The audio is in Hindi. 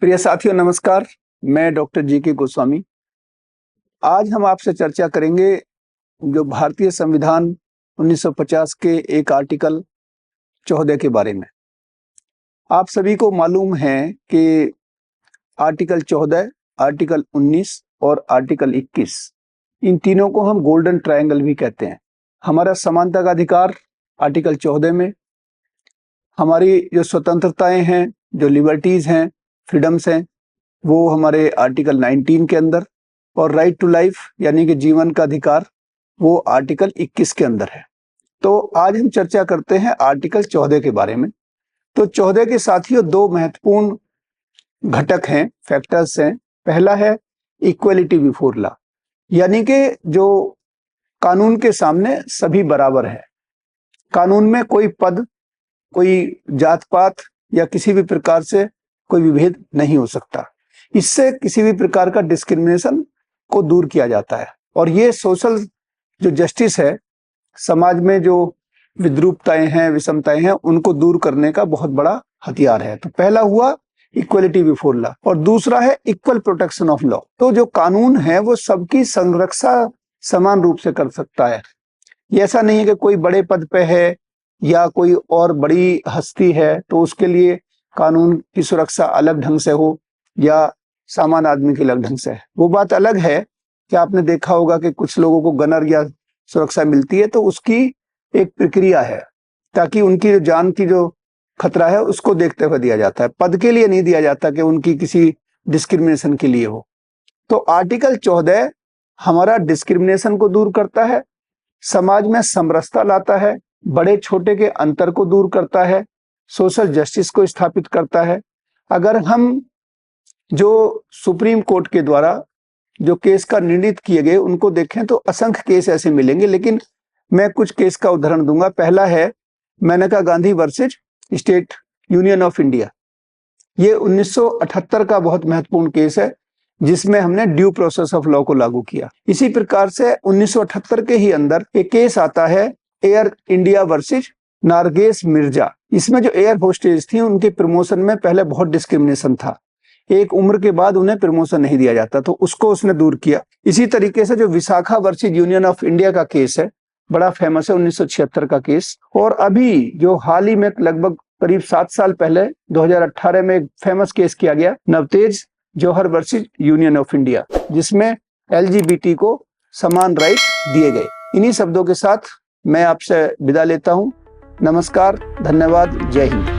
प्रिय साथियों नमस्कार। मैं डॉक्टर जी.के. गोस्वामी। आज हम आपसे चर्चा करेंगे जो भारतीय संविधान 1950 के एक आर्टिकल 14 के बारे में। आप सभी को मालूम है कि आर्टिकल 14, आर्टिकल 19 और आर्टिकल 21, इन तीनों को हम गोल्डन ट्रायंगल भी कहते हैं। हमारा समानता का अधिकार आर्टिकल 14 में, हमारी जो स्वतंत्रताएं हैं, जो लिबर्टीज हैं, फ्रीडम्स हैं, वो हमारे आर्टिकल 19 के अंदर, और राइट टू लाइफ यानी कि जीवन का अधिकार वो आर्टिकल 21 के अंदर है। तो आज हम चर्चा करते हैं आर्टिकल 14 के बारे में। तो 14 के साथियों दो महत्वपूर्ण घटक हैं, फैक्टर्स हैं। पहला है इक्वलिटी बिफोर लॉ, यानी कि जो कानून के सामने सभी बराबर है। कानून में कोई पद, कोई जात पात या किसी भी प्रकार से कोई विभेद नहीं हो सकता। इससे किसी भी प्रकार का डिस्क्रिमिनेशन को दूर किया जाता है, और ये सोशल जो जस्टिस है, समाज में जो विद्रूपताएं हैं, विषमताएं हैं, उनको दूर करने का बहुत बड़ा हथियार है। तो पहला हुआ इक्वलिटी बिफोर लॉ, और दूसरा है इक्वल प्रोटेक्शन ऑफ लॉ। तो जो कानून है वो सबकी संरक्षा समान रूप से कर सकता है। ये ऐसा नहीं है कि कोई बड़े पद पे है या कोई और बड़ी हस्ती है तो उसके लिए कानून की सुरक्षा अलग ढंग से हो या सामान्य आदमी की अलग ढंग से है। वो बात अलग है कि आपने देखा होगा कि कुछ लोगों को गनर या सुरक्षा मिलती है, तो उसकी एक प्रक्रिया है ताकि उनकी जो जान की जो खतरा है उसको देखते हुए दिया जाता है। पद के लिए नहीं दिया जाता कि उनकी किसी डिस्क्रिमिनेशन के लिए हो। तो आर्टिकल 14 हमारा डिस्क्रिमिनेशन को दूर करता है, समाज में समरसता लाता है, बड़े छोटे के अंतर को दूर करता है, सोशल जस्टिस को स्थापित करता है। अगर हम जो सुप्रीम कोर्ट के द्वारा जो केस का निर्णित किए गए उनको देखें तो असंख्य केस ऐसे मिलेंगे, लेकिन मैं कुछ केस का उदाहरण दूंगा। पहला है Maneka Gandhi versus state union of India. ये 1978 का बहुत महत्वपूर्ण केस है जिसमें हमने ड्यू प्रोसेस ऑफ लॉ को लागू किया। इसी प्रकार से 1978 के ही अंदर एक केस आता है एयर इंडिया वर्सेज नारगेस मिर्जा। इसमें जो एयर होस्टेज थी उनके प्रमोशन में पहले बहुत डिस्क्रिमिनेशन था, एक उम्र के बाद उन्हें प्रमोशन नहीं दिया जाता, तो उसको उसने दूर किया। इसी तरीके से जो Vishakha versus union of India का केस है, बड़ा फेमस है, 1976 का केस। और अभी जो हाल ही में लगभग करीब 7 साल पहले 2018 में एक फेमस केस किया गया, नवतेज जौहर वर्सेज यूनियन ऑफ इंडिया, जिसमें LGBT को समान राइट दिए गए। इन्हीं शब्दों के साथ मैं आपसे विदा लेता हूं। नमस्कार, धन्यवाद, जय हिंद।